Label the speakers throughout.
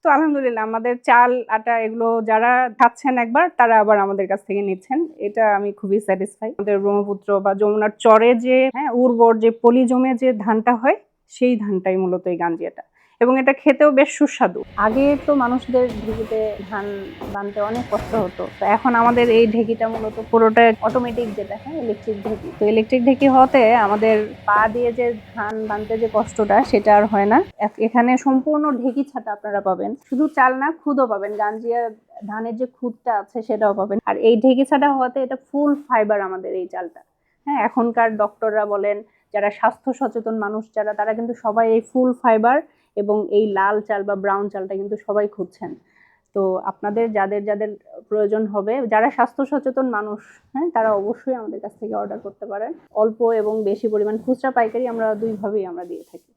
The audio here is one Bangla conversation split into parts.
Speaker 1: তো আলহামদুলিল্লাহ আমাদের চাল আটা এগুলো যারা খাচ্ছেন একবার তারা আবার আমাদের কাছ থেকে নিচ্ছেন, এটা আমি খুবই স্যাটিসফাই। আমাদের ব্রহ্মপুত্র বা যমুনার চরে যে উর্বর যে পলি জমে যে ধানটা হয় সেই ধানটাই মূলত এই গাঞ্জিয়াটা, এবং এটা খেতেও বেশ সুস্বাদু। আগে তো মানুষদের ঢেঁকিতে ধান বানতে অনেক কষ্ট হতো, তো এখন আমাদের এই ঢেঁকিটা মূলত পুরোটা অটোমেটিক, যেটা ইলেকট্রিক ঢেঁকি। তো ইলেকট্রিক ঢেঁকি হওয়াতে আমাদের পা দিয়ে যে ধান বানতে যে কষ্টটা সেটা আর হয় না। এখানে সম্পূর্ণ ঢেঁকি ছাটা আপনারা পাবেন, শুধু চাল না খুদও পাবেন, গাঞ্জিয়া ধানের যে খুদটা আছে সেটাও পাবেন। আর এই ঢেঁকি ছাটা হওয়াতে এটা ফুল ফাইবার আমাদের এই চালটা। এখনকার ডক্টররা বলেন, যারা স্বাস্থ্য সচেতন মানুষ যারা, তারা কিন্তু সবাই এই ফুল ফাইবার এবং এই লাল চাল বা ব্রাউন চালটা কিন্তু সবাই খুঁজছেন। তো আপনাদের যাদের যাদের প্রয়োজন হবে, যারা স্বাস্থ্য সচেতন মানুষ, তারা অবশ্যই আমাদের কাছ থেকে অর্ডার করতে পারেন। অল্প এবং বেশি পরিমাণ, খুচরা পাইকারি আমরা দুইভাবেই আমরা দিয়ে থাকি।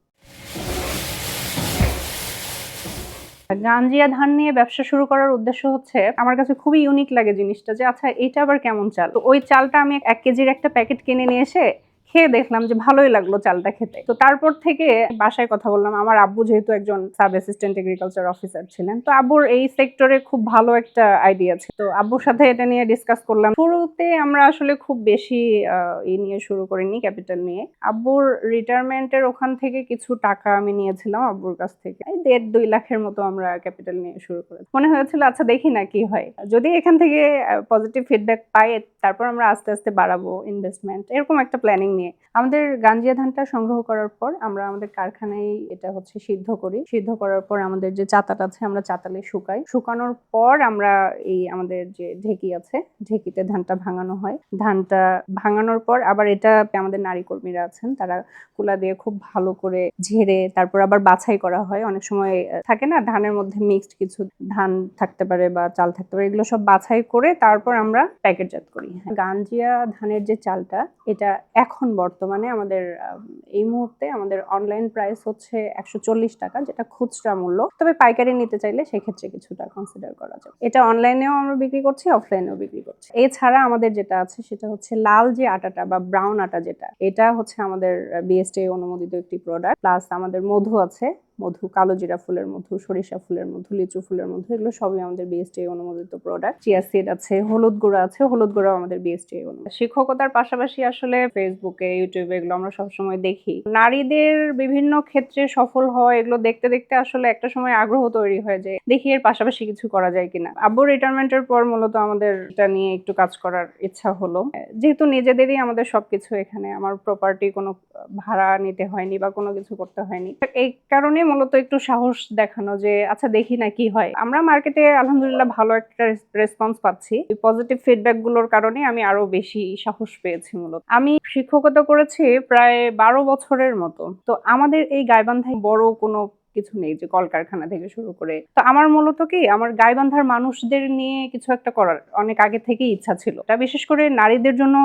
Speaker 1: গাঞ্জিয়া ধান নিয়ে ব্যবসা শুরু করার উদ্দেশ্য হচ্ছে, আমার কাছে খুবই ইউনিক লাগে জিনিসটা, যে আচ্ছা এটা আবার কেমন চাল। তো ওই চালটা আমি 1 কেজির একটা প্যাকেট কিনে নিয়ে এসে খেয়ে দেখলাম যে ভালোই লাগলো চালটা খেতে। তো তারপর থেকে বাসায় কথা বললাম। আমার আব্বু যেহেতু একজন সাব অ্যাসিস্ট্যান্ট এগ্রিকালচার অফিসার ছিলেন, তো আব্বুর এই সেক্টরে খুব ভালো একটা আইডিয়া ছিল। তো আব্বুর সাথে এটা নিয়ে ডিসকাস করলাম। শুরুতে আমরা আসলে খুব বেশি এই নিয়ে শুরু করিনি, ক্যাপিটাল নিয়ে। আব্বুর রিটায়ারমেন্টের ওখান থেকে কিছু টাকা আমি নিয়েছিলাম আব্বুর কাছ থেকে, 1.5-2 লাখের মতো আমরা ক্যাপিটাল নিয়ে শুরু করি। মনে হয়েছিল আচ্ছা দেখি না কি হয়, যদি এখান থেকে পজিটিভ ফিডব্যাক পাই তারপর আমরা আস্তে আস্তে বাড়াবো ইনভেস্টমেন্ট, এরকম একটা প্ল্যানিং নিয়ে। আমাদের গাঞ্জিয়া ধানটা সংগ্রহ করার পর আমরা আমাদের কারখানায় এটা সিদ্ধ করি। সিদ্ধ করার পর আমাদের যে চাতাটা আছে আমরা চাতালে শুকাই। শুকানোর পর আমরা এই আমাদের যে ঢেঁকি আছে, ঢেঁকিতে ধানটা ভাঙানো হয়। ধানটা ভাঙানোর পর আবার এটা আমাদের নারী কর্মীরা আছেন, তারা কুলা দিয়ে খুব ভালো করে ঝেড়ে তারপর আবার বাছাই করা হয়। অনেক সময় থাকে না ধানের মধ্যে মিক্সড কিছু ধান থাকতে পারে বা চাল থাকতে পারে, এগুলো সব বাছাই করে তারপর আমরা প্যাকেটজাত করি। গাঞ্জিয়া ধানের যে চালটা, এটা এখন বর্তমানে আমাদের এই মুহূর্তে আমাদের অনলাইন প্রাইস হচ্ছে 140 টাকা, যেটা খুচরা মূল্য। তবে পাইকারি নিতে চাইলে সেক্ষেত্রে কিছুটা কনসিডার করা যায়। এটা অনলাইনেও আমরা বিক্রি করছি, অফলাইনেও বিক্রি করছি। এছাড়া আমাদের যেটা আছে সেটা হচ্ছে লাল যে আটাটা বা ব্রাউন আটা, যেটা এটা হচ্ছে আমাদের বিএসটিআই অনুমোদিত একটি প্রোডাক্ট। প্লাস আমাদের মধু আছে, মধু, কালো জিরা ফুলের মধু, সরিষা ফুলের মধু, লিচু ফুলের মধু, এগুলো সবই আমাদের বিএসটিআই অনুমোদিত প্রোডাক্ট। চিয়া সিড আছে, হলুদ গুঁড়া আছে, হলুদ গুঁড়াও আমাদের বিএসটিআই অনুমোদিত। শিক্ষকতার পাশাপাশি আসলে ফেসবুকে, ইউটিউবে এগুলো আমরা সবসময় দেখি। নারীদের বিভিন্ন ক্ষেত্রে সফল হওয়া, এগুলো দেখতে দেখতে আসলে একটা সময় আগ্রহ তৈরি হয় যে দেখি এর পাশাপাশি কিছু করা যায় কিনা। আব্বুর রিটায়ারমেন্টের পর মূলত আমাদের এটা নিয়ে একটু কাজ করার ইচ্ছা হলো। যেহেতু নিজেদেরই আমাদের সবকিছু, এখানে আমার প্রপার্টি কোনো ভাড়া নিতে হয়নি বা কোনো কিছু করতে হয়নি, এই কারণে মূলত একটু সাহস দেখানো যে আচ্ছা দেখি না কি হয়। আমরা মার্কেটে আলহামদুলিল্লাহ ভালো একটা রেসপন্স পাচ্ছি। এই পজিটিভ ফিডব্যাক গুলোর কারণে আমি আরো বেশি সাহস পেয়েছি। মূলত আমি শিক্ষকতা করেছি প্রায় 12 বছরের মতো। তো আমাদের এই গাইবান্ধায় বড় কোনো কিছু নেই, যে কলকারখানা থেকে শুরু করে। তো আমার মূলত কি, আমার গাইবান্ধার মানুষদের নিয়ে কিছু একটা করার অনেক আগে থেকেই ইচ্ছা ছিল। তা বিশেষ করে নারীদের জন্য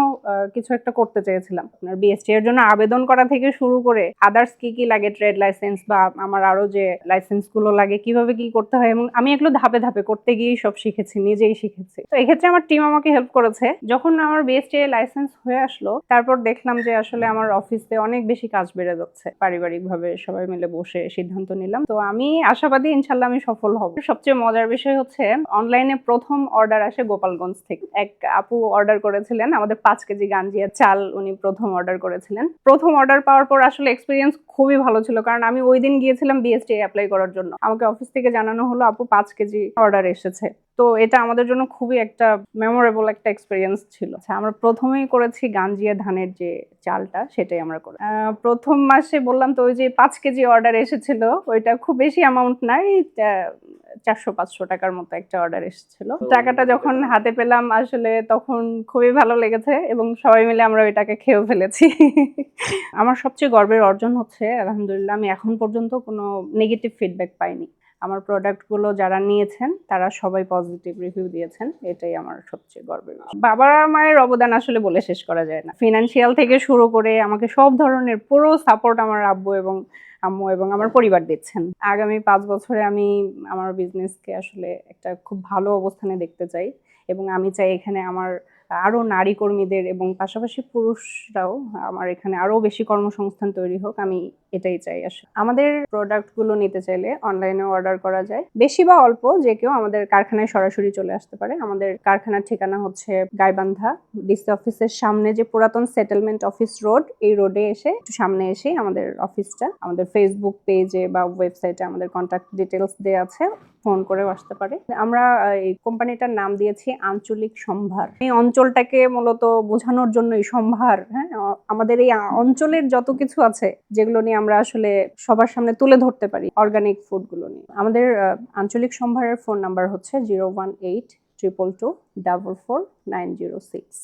Speaker 1: কিছু একটা করতে চেয়েছিলাম। আপনার বিএসটি এর জন্য আবেদন করা থেকে শুরু করে আদার্স কি কি লাগে, ট্রেড লাইসেন্স বা আমার আরো যে লাইসেন্স গুলো লাগে, কিভাবে কি করতে হয়, এবং আমি এগুলো ধাপে ধাপে করতে গিয়েই সব শিখেছি, নিজেই শিখেছি। তো এক্ষেত্রে আমার টিম আমাকে হেল্প করেছে। যখন আমার বিএসটি লাইসেন্স হয়ে আসলো, তারপর দেখলাম যে আসলে আমার অফিসে অনেক বেশি কাজ বেড়ে যাচ্ছে। পারিবারিক ভাবে সবাই মিলে বসে সিদ্ধান্ত নিলাম। তো আমি আশাবাদী ইনশাল্লাহ আমি সফল হব। সবচেয়ে মজার বিষয় হচ্ছে, অনলাইনে প্রথম অর্ডার আসে গোপালগঞ্জ থেকে। এক আপু অর্ডার করেছিলেন আমাদের 5 কেজি গাঞ্জিয়া চাল, উনি প্রথম অর্ডার করেছিলেন। প্রথম অর্ডার পাওয়ার পর আসলে এক্সপিরিয়েন্স খুবই ভালো ছিল, কারণ আমি ওই দিন গিয়েছিলাম বিএসটি অ্যাপ্লাই করার জন্য। আমাকে অফিস থেকে জানানো হলো আপু 5 কেজি অর্ডার এসেছে। তো এটা আমাদের জন্য খুবই একটা মেমোরেবল একটা এক্সপিরিয়েন্স ছিল। আচ্ছা, আমরা প্রথমেই করেছি গাঞ্জিয়া ধানের যে চালটা, সেটাই আমরা করি। প্রথম মাসে বললাম তো, ওই যে 5 কেজি অর্ডার এসেছিল, ওইটা খুব বেশি অ্যামাউন্ট নাই, 400-500 টাকার মতো একটা অর্ডার এসেছিল। টাকাটা যখন হাতে পেলাম আসলে তখন খুবই ভালো লেগেছে, এবং সবাই মিলে আমরা ওই টাকা খেয়েও ফেলেছি। আমার সবচেয়ে গর্বের অর্জন হচ্ছে, আলহামদুলিল্লাহ আমি এখন পর্যন্ত কোনো নেগেটিভ ফিডব্যাক পাইনি। আমার প্রোডাক্টগুলো যারা নিয়েছেন তারা সবাই পজিটিভ রিভিউ দিয়েছেন, এটাই আমার সবচেয়ে গর্বের। বাবা মায়ের অবদান আসলে বলে শেষ করা যায় না। ফিনান্সিয়াল থেকে শুরু করে আমাকে সব ধরনের পুরো সাপোর্ট আমার আব্বু এবং আম্মু এবং আমার পরিবার দিচ্ছেন। আগামী 5 বছরে আমি আমার বিজনেসকে আসলে একটা খুব ভালো অবস্থানে দেখতে চাই, এবং আমি চাই এখানে আমার আরো নারী কর্মীদের এবং পাশাপাশি পুরুষরাও, আমার এখানে আরো বেশি কর্মসংস্থান তৈরি হোক। আমি এটাই চাই আসলে। আমাদের প্রোডাক্টগুলো নিতে চাইলে অনলাইনে অর্ডার করা যায়। বেশি বা অল্প যে কেউ আমাদের কারখানায় সরাসরি চলে আসতে পারে। আমাদের কারখানার ঠিকানা হচ্ছে গাইবান্ধা ডিসি অফিসের সামনে যে পুরাতন সেটেলমেন্ট অফিস রোড, এই রোডে এসে একটু সামনে এসেই আমাদের অফিসটা। আমাদের ফেসবুক পেজে বা ওয়েবসাইটে আমাদের কন্ট্যাক্ট ডিটেলস দেওয়া আছে, ফোন করেও আসতে পারে। আমরা এই কোম্পানিটার নাম দিয়েছি আঞ্চলিক সম্ভার। এই অঞ্চলটাকে মূলত বোঝানোর জন্যই সম্ভার। হ্যাঁ, আমাদের এই অঞ্চলের যত কিছু আছে যেগুলো নিয়ে আমরা আসলে সবার সামনে তুলে ধরতে পারি অর্গানিক ফুডগুলো নিয়ে। আমাদের আঞ্চলিক সম্ভারের ফোন নাম্বার হচ্ছে 01822244906।